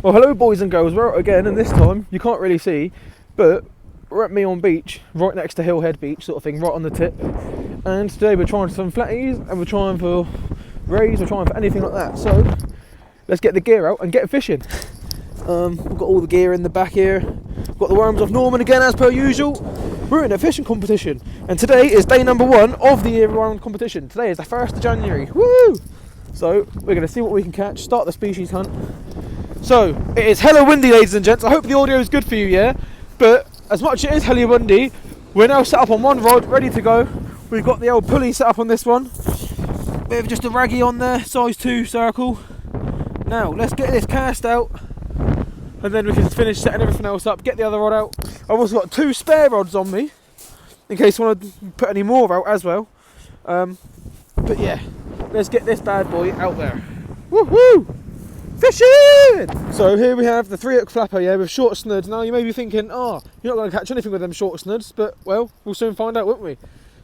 Well, hello boys and girls, we're out again, and this time, you can't really see, but we're at Meon Beach, right next to Hillhead Beach, sort of thing, right on the tip. And today we're trying some flatties, and we're trying for rays, we're trying for anything like that. So, let's get the gear out and get fishing. We've got all the gear in the back here. We've got the worms off Norman again, as per usual. We're in a fishing competition, and today is day number 1 of the year-round competition. Today is the 1st of January, woo! So, we're going to see what we can catch, start the species hunt. So, it is hella windy, ladies and gents. I hope the audio is good for you, yeah? But, as much as it is hella windy, we're now set up on one rod, ready to go. We've got the old pulley set up on this one. Bit of just a raggy on there, size 2 circle. Now, let's get this cast out, and then we can finish setting everything else up, get the other rod out. I've also got 2 spare rods on me, in case you want to put any more out as well. But yeah, let's get this bad boy out there. Woohoo! Fishing! So here we have the 3-hook flapper, yeah, with short snuds. Now you may be thinking, oh, you're not going to catch anything with them short snuds, but well, we'll soon find out, won't we?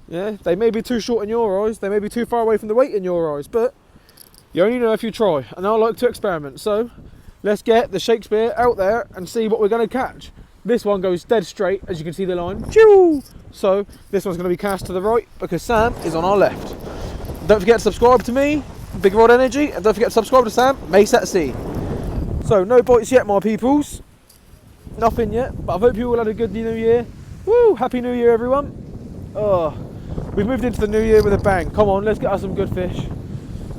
Yeah, they may be too short in your eyes, they may be too far away from the weight in your eyes, but you only know if you try, and I like to experiment. So let's get the Shakespeare out there and see what we're going to catch. This one goes dead straight, as you can see the line. Choo! So this one's going to be cast to the right because Sam is on our left. Don't forget to subscribe to me, Big Rod Energy, and don't forget to subscribe to Sam, Mace at Sea. So no bites yet, my peoples. Nothing yet, but I hope you all had a good New Year. Woo! Happy New Year, everyone. Oh, we've moved into the New Year with a bang. Come on, let's get us some good fish.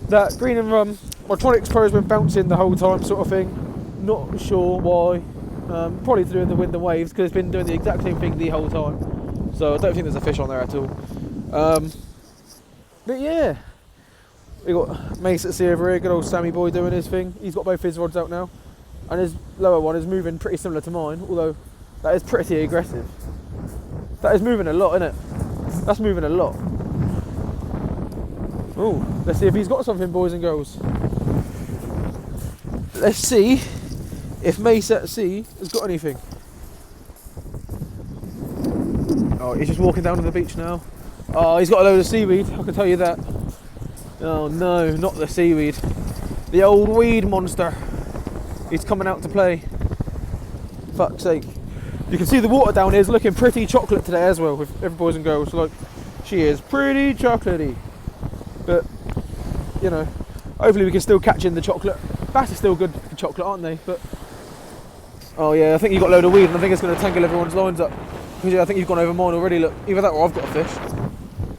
That green and rum, my Tronics Pro's been bouncing the whole time, sort of thing. Not sure why. Probably to do with the wind and waves, because it's been doing the exact same thing the whole time. So I don't think there's a fish on there at all. But yeah, we got Mace at Sea over here, good old Sammy boy doing his thing. He's got both his rods out now, and his lower one is moving pretty similar to mine, although that is pretty aggressive. That is moving a lot, isn't it? That's moving a lot. Oh, let's see if he's got something, boys and girls. Let's see if Mace at Sea has got anything. Oh, he's just walking down to the beach now. Oh, he's got a load of seaweed, I can tell you that. Oh no, not the seaweed. The old weed monster. He's coming out to play. Fuck's sake. You can see the water down here is looking pretty chocolate today as well, with every boys and girls. Like, she is pretty chocolatey. But, you know, hopefully we can still catch in the chocolate. Bass are still good for chocolate, aren't they? But, oh yeah, I think you've got a load of weed, and I think it's going to tangle everyone's lines up. Because yeah, I think you've gone over mine already, look. Either that or I've got a fish.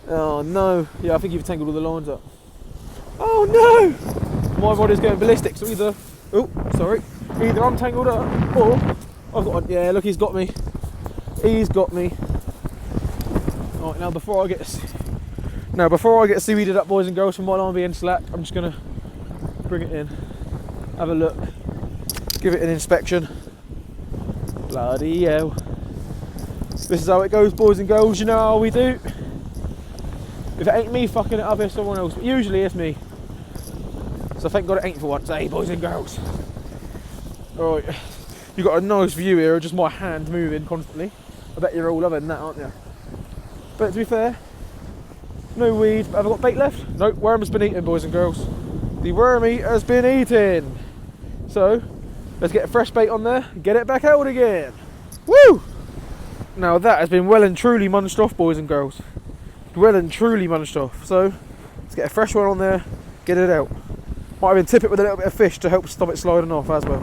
Oh no. Yeah, I think you've tangled all the lines up. Oh no! My rod is going ballistic, so either... Oh, sorry. Either I'm tangled up, or I've got one. Yeah, look, he's got me. He's got me. Alright, now before I get seaweeded up, boys and girls, from my line being slack, I'm just going to bring it in. Have a look. Give it an inspection. Bloody hell. This is how it goes, boys and girls, you know how we do. If it ain't me fucking it up, it's someone else. But usually it's me. So thank God it ain't for once, hey boys and girls. Alright, you've got a nice view here of just my hand moving constantly. I bet you're all loving that, aren't you? But to be fair, no weed. Have I got bait left? Nope, worm has been eaten, boys and girls. The wormy has been eaten. So, let's get a fresh bait on there and get it back out again. Woo! Now that has been well and truly munched off, boys and girls. Well and truly munched off. So let's get a fresh one on there, get it out. Might even tip it with a little bit of fish to help stop it sliding off as well.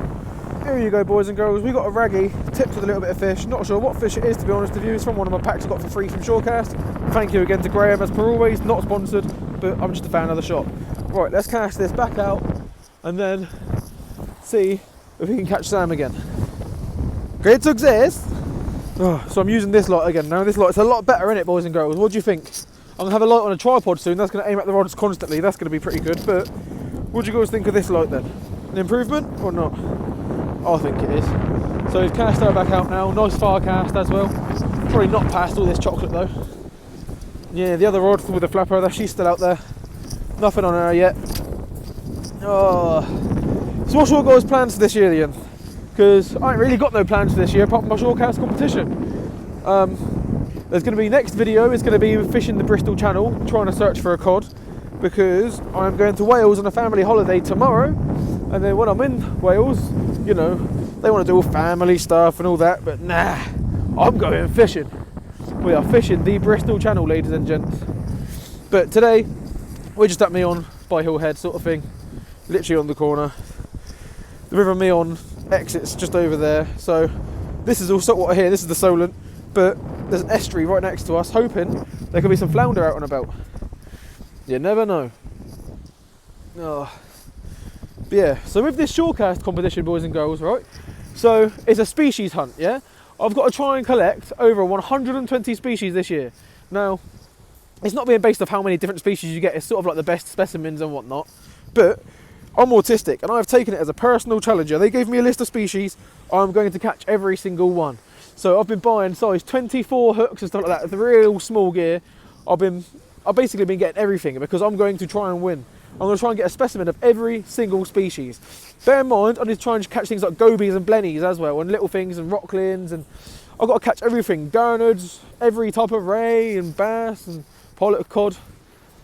Here you go, boys and girls. We got a raggy tipped with a little bit of fish. Not sure what fish it is, to be honest with you. It's from one of my packs I got for free from Shorecast. Thank you again to Graham, as per always. Not sponsored, but I'm just a fan of the shop. Right, let's cast this back out and then see if we can catch Sam again. Great success! Oh, so I'm using this light again now. This light's a lot better, isn't it, boys and girls? What do you think? I'm going to have a light on a tripod soon. That's going to aim at the rods constantly. That's going to be pretty good. But what do you guys think of this light then? An improvement or not? I think it is. So we've cast her back out now. Nice far cast as well. Probably not past all this chocolate though. Yeah, the other rod with the flapper, she's still out there. Nothing on her yet. Oh. So what's your guys' plans for this year, Ian? Because I ain't really got no plans for this year apart from my Shorecast competition. There's going to be, next video is going to be fishing the Bristol Channel, trying to search for a cod, because I'm going to Wales on a family holiday tomorrow, and then when I'm in Wales, you know, they want to do all family stuff and all that, but nah, I'm going fishing. We are fishing the Bristol Channel, ladies and gents. But today, we're just at Meon by Hillhead sort of thing, literally on the corner. The River Meon exits just over there, so this is all saltwater here, this is the Solent, but there's an estuary right next to us, hoping there could be some flounder out and about. You never know. Oh. But yeah, so with this shorecast competition, boys and girls, right, so it's a species hunt, yeah? I've got to try and collect over 120 species this year. Now, it's not being based off how many different species you get, it's sort of like the best specimens and whatnot, but I'm autistic and I've taken it as a personal challenger. They gave me a list of species, I'm going to catch every single one. So I've been buying size 24 hooks and stuff like that, with the real small gear. I've basically been getting everything because I'm going to try and win. I'm going to try and get a specimen of every single species. Bear in mind, I need to try and catch things like gobies and blennies as well, and little things and rocklins, and I've got to catch everything. Gurnards, every type of ray and bass and pilot of cod.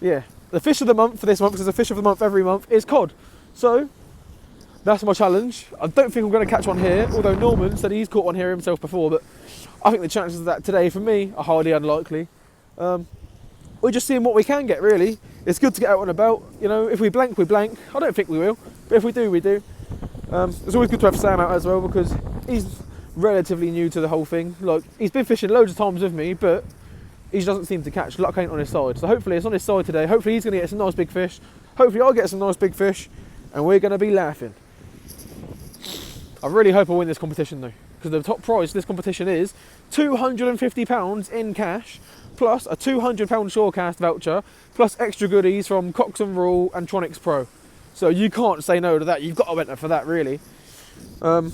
Yeah, the fish of the month for this month, because there's a fish of the month every month, is cod. So that's my challenge. I don't think I'm going to catch one here, although Norman said he's caught one here himself before, but I think the chances of that today for me are highly unlikely. We're just seeing what we can get, really. It's good to get out and about. You know, if we blank, we blank. I don't think we will, but if we do, we do. It's always good to have Sam out as well, because he's relatively new to the whole thing. Like, he's been fishing loads of times with me, but he doesn't seem to catch. Luck ain't on his side. So hopefully it's on his side today. Hopefully he's going to get some nice big fish. Hopefully I'll get some nice big fish, and we're going to be laughing. I really hope I win this competition though, because the top prize for this competition is £250 in cash, plus a £200 shorecast voucher, plus extra goodies from Cox & Rule and Tronics Pro. So you can't say no to that. You've got to enter for that, really. And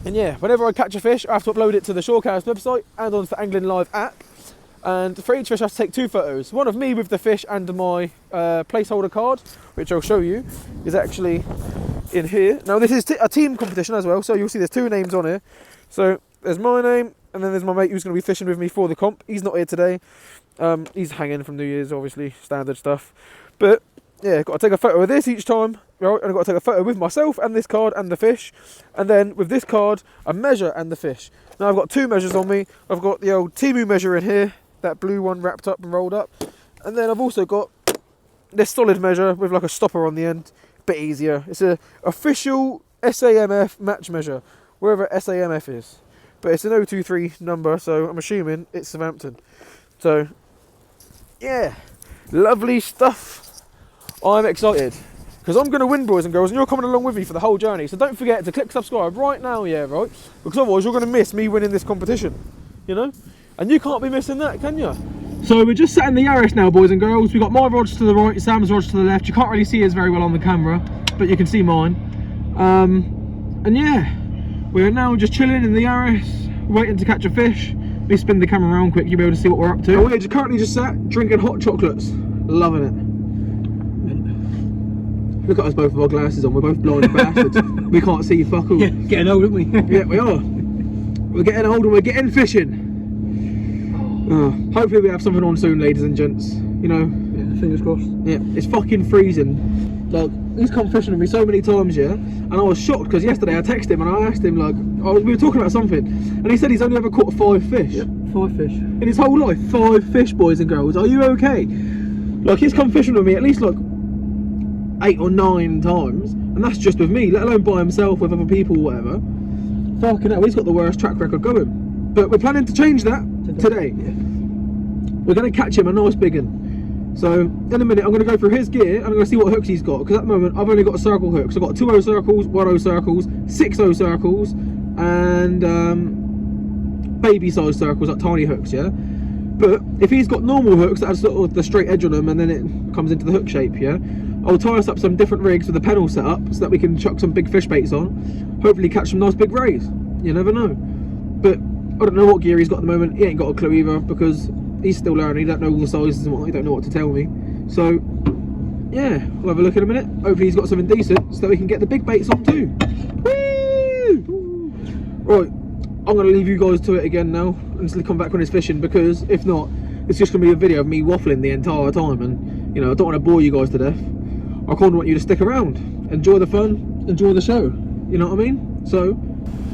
yeah, whenever I catch a fish, I have to upload it to the Shorecast website and onto the Angling Live app. And for each fish, I have to take 2 photos. One of me with the fish and my placeholder card, which I'll show you, is actually in here. Now this is a team competition as well, so you'll see there's 2 names on here. So there's my name, and then there's my mate who's going to be fishing with me for the comp. He's not here today. He's hanging from New Year's, obviously, standard stuff. But yeah, got to take a photo of this each time, right? And I've got to take a photo with myself and this card and the fish, and then with this card, a measure and the fish. Now I've got 2 measures on me. I've got the old Temu measure in here, that blue one wrapped up and rolled up, and then I've also got this solid measure with like a stopper on the end, bit easier. It's a official SAMF match measure, wherever SAMF is, but it's an 023 number, so I'm assuming it's Southampton. So yeah, lovely stuff. I'm excited because I'm going to win, boys and girls, and you're coming along with me for the whole journey. So don't forget to click subscribe right now, yeah, right? Because otherwise you're going to miss me winning this competition, you know? And you can't be missing that, can you? So we're just sat in the Yaris now, boys and girls. We've got my rods to the right, Sam's rods to the left. You can't really see us very well on the camera, but you can see mine. And yeah, we're now just chilling in the Yaris, waiting to catch a fish. Let me spin the camera around quick, you'll be able to see what we're up to. We're just currently just sat drinking hot chocolates. Loving it. Look at us both with our glasses on, we're both blind bastards. We can't see fuck all. Yeah, getting old, aren't we? Yeah, we are. We're getting old and we're getting fishing. Hopefully we have something on soon, ladies and gents. You know. Yeah, fingers crossed. Yeah, it's fucking freezing. Like, he's come fishing with me so many times, yeah, and I was shocked because yesterday I texted him and I asked him, like, we were talking about something, and he said he's only ever caught 5 fish. Yep, 5 fish. In his whole life, 5 fish, boys and girls. Are you okay? Like, he's come fishing with me at least like 8 or 9 times, and that's just with me, let alone by himself with other people or whatever. Fucking hell, he's got the worst track record going. But we're planning to change that today. Yeah. We're going to catch him a nice big one. So in a minute I'm going to go through his gear and I'm going to see what hooks he's got, because at the moment I've only got circle hooks. I've got 2 circles, 1 circles, 6 circles, and baby size circles, like tiny hooks, yeah. But if he's got normal hooks that have sort of the straight edge on them and then it comes into the hook shape, yeah, I'll tie us up some different rigs with the pedal set up so that we can chuck some big fish baits on, hopefully catch some nice big rays. You never know. But I don't know what gear he's got at the moment. He ain't got a clue either, because he's still learning. He don't know all the sizes and what. He don't know what to tell me. So yeah, we'll have a look in a minute. Hopefully he's got something decent so that we can get the big baits on too. Woo! Right, I'm going to leave you guys to it again now until he come back when he's fishing, because if not, it's just going to be a video of me waffling the entire time, and you know, I don't want to bore you guys to death. I kind of want you to stick around, enjoy the fun, enjoy the show. You know what I mean? So,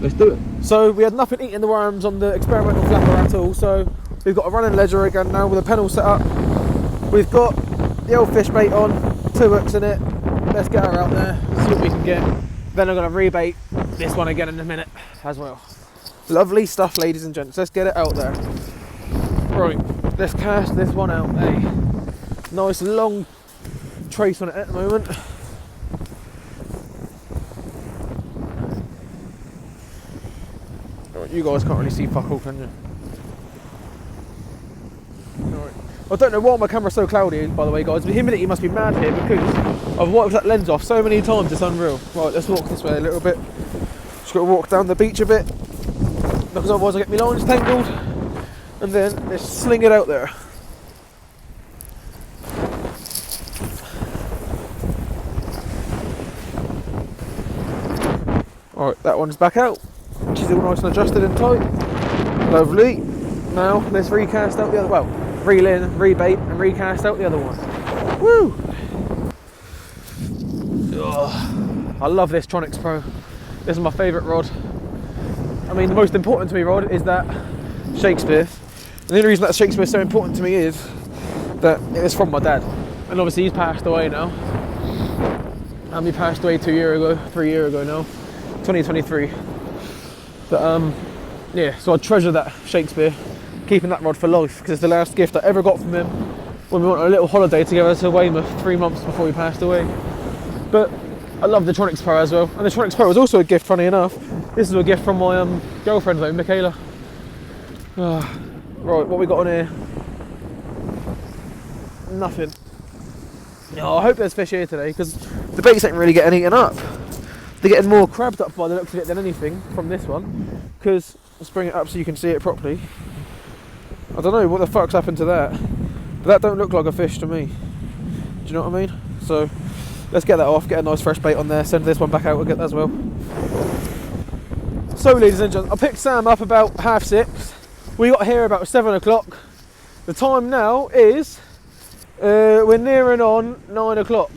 let's do it. So we had nothing eating the worms on the experimental flapper at all, so we've got a running ledger again now with a pennel set up. We've got the old fish bait on, 2 hooks in it. Let's get her out there, see what we can get. Then I'm going to rebait this one again in a minute as well. Lovely stuff, ladies and gents. Let's get it out there. Right, let's cast this one out. A nice long trace on it at the moment. Right, you guys can't really see fuck all, can you? Right. I don't know why my camera's so cloudy, by the way, guys. The humidity must be mad here because I've wiped that lens off so many times, it's unreal. Right, let's walk this way a little bit. Just got to walk down the beach a bit because otherwise I get my lines tangled. And then let's sling it out there. Alright, that one's back out. She's all nice and adjusted and tight. Lovely. Now let's recast out the other, well, reel in, rebait and recast out the other one. Woo! Ugh. I love this Tronix Pro. This is my favourite rod. I mean, the most important to me rod is that Shakespeare. And the only reason that Shakespeare is so important to me is that it was from my dad. And obviously he's passed away now. And he passed away 3 years ago now. 2023. But yeah, so I treasure that Shakespeare, keeping that rod for life, because it's the last gift I ever got from him when we went on a little holiday together to Weymouth 3 months before he passed away. But I love the Tronix Pro as well, and the Tronix Pro was also a gift, funny enough. This is a gift from my girlfriend though, Michaela. Right, what we got on here? Nothing. Oh, I hope there's fish here today, because the baits ain't really getting eaten up. They're getting more crabbed up by the looks of it than anything from this one, because let's bring it up so you can see it properly. I don't know what the fuck's happened to that, but that don't look like a fish to me. Do you know what I mean? So let's get that off, get a nice fresh bait on there, send this one back out, we'll get that as well. So ladies and gentlemen, I picked Sam up about 6:30. We got here about 7 o'clock. The time now is, we're nearing on 9 o'clock.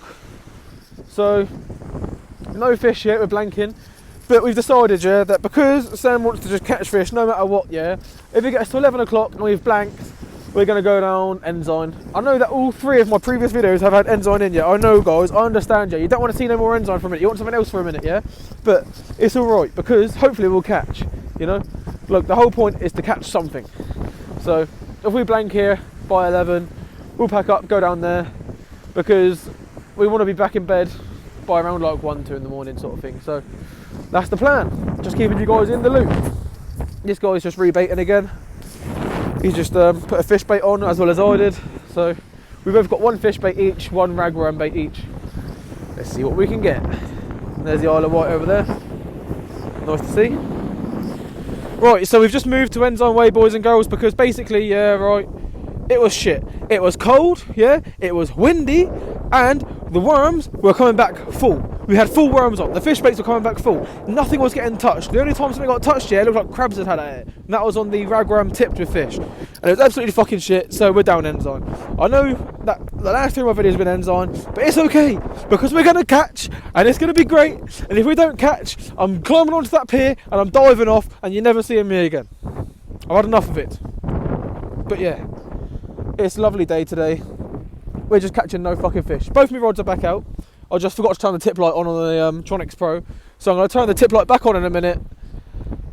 So no fish yet, we're blanking. But we've decided, yeah, that because Sam wants to just catch fish no matter what, yeah, if it gets to 11 o'clock and we've blanked, we're going to go down Ensign. I know that all 3 of my previous videos have had Ensign in, yeah. I know, guys, I understand, yeah. You don't want to see no more Ensign for a minute, you want something else for a minute, yeah. But it's alright, because hopefully we'll catch, you know. Look, the whole point is to catch something. So if we blank here by 11, we'll pack up, go down there, because we want to be back in bed by around like 1, 2 in the morning sort of thing. So that's the plan, just keeping you guys in the loop. This guy's just rebaiting again. He's just put a fish bait on as well as I did. So we've both got 1 fish bait each, 1 ragworm bait each. Let's see what we can get. There's the Isle of Wight over there. Nice to see. Right, so we've just moved to Ensign Way, boys and girls, because basically, yeah, right, it was shit. It was cold, yeah, it was windy, and the worms were coming back full. We had full worms on. The fish baits were coming back full. Nothing was getting touched. The only time something got touched, yeah, it looked like crabs had had at it. And that was on the ragworm tipped with fish. And it was absolutely fucking shit, so we're down Ensign. I know that the last 3 of my videos have been Ensign, but it's okay, because we're going to catch, and it's going to be great. And if we don't catch, I'm climbing onto that pier, and I'm diving off, and you're never seeing me again. I've had enough of it. But yeah, it's a lovely day today. We're just catching no fucking fish. Both my rods are back out. I just forgot to turn the tip light on the Tronix Pro. So I'm going to turn the tip light back on in a minute.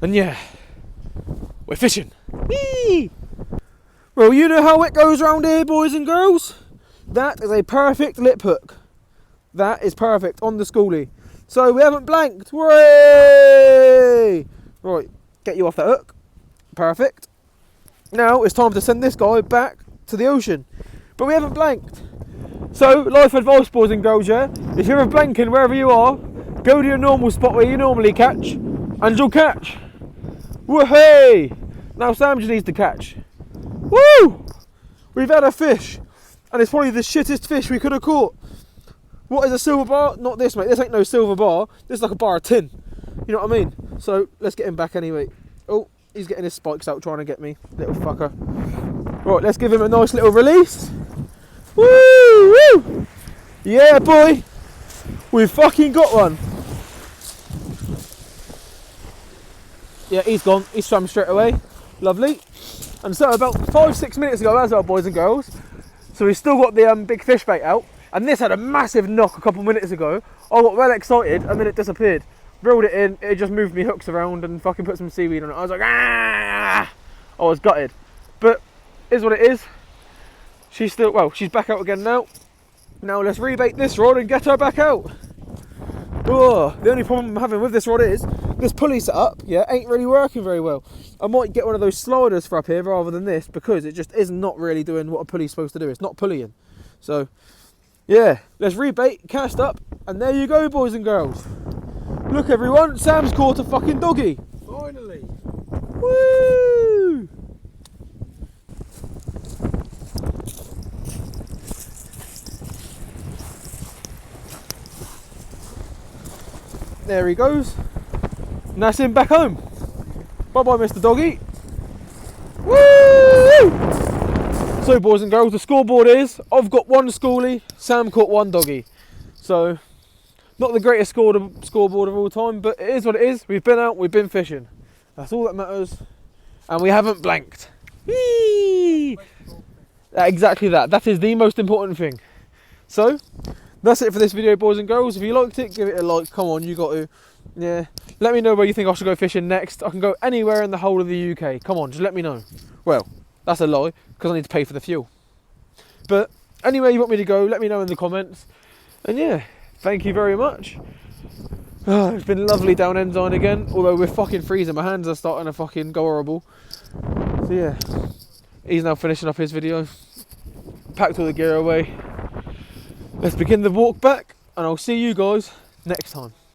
And yeah, we're fishing. Whee! Well, you know how it goes around here, boys and girls. That is a perfect lip hook. That is perfect on the schoolie. So we haven't blanked. Hooray! Right, get you off that hook. Perfect. Now it's time to send this guy back to the ocean. But we haven't blanked. So, life advice, boys and girls, yeah? If you're blanking wherever you are, go to your normal spot where you normally catch, and you'll catch. Woohoo! Now Sam just needs to catch. Woo! We've had a fish, and it's probably the shittest fish we could have caught. What is a silver bar? Not this, mate. This ain't no silver bar. This is like a bar of tin. You know what I mean? So, let's get him back anyway. Oh, he's getting his spikes out trying to get me. Little fucker. Right, let's give him a nice little release. Woo! Woo! Yeah, boy! We've fucking got one. Yeah, he's gone. He swam straight away. Lovely. And so about 5-6 minutes ago as well, boys and girls. So we've still got the big fish bait out. And this had a massive knock a couple minutes ago. I got well excited and then it disappeared. Reeled it in, it just moved me hooks around and fucking put some seaweed on it. I was like, ah! I was gutted. But is what it is. She's still, well, she's back out again now. Now let's rebait this rod and get her back out. Oh, the only problem I'm having with this rod is this pulley setup, yeah, ain't really working very well. I might get one of those sliders for up here rather than this because it just is not really doing what a pulley's supposed to do. It's not pulleying. So, yeah, let's rebait, cast up, and there you go, boys and girls. Look, everyone, Sam's caught a fucking doggy. Finally. Woo! There he goes. And that's him back home. Bye bye, Mr. Doggy. Woo! So, boys and girls, the scoreboard is I've got 1 schoolie, Sam caught 1 doggy. So, not the greatest scoreboard of all time, but it is what it is. We've been out, we've been fishing. That's all that matters. And we haven't blanked. Whee! Exactly that. That is the most important thing. So, that's it for this video, boys and girls. If you liked it, give it a like. Come on, you got to. Yeah. Let me know where you think I should go fishing next. I can go anywhere in the whole of the UK. Come on, just let me know. Well, that's a lie, because I need to pay for the fuel. But anywhere you want me to go, let me know in the comments. And yeah, thank you very much. Oh, it's been lovely down Ensign again, although we're fucking freezing. My hands are starting to fucking go horrible. So yeah, he's now finishing up his video. Packed all the gear away. Let's begin the walk back, and I'll see you guys next time.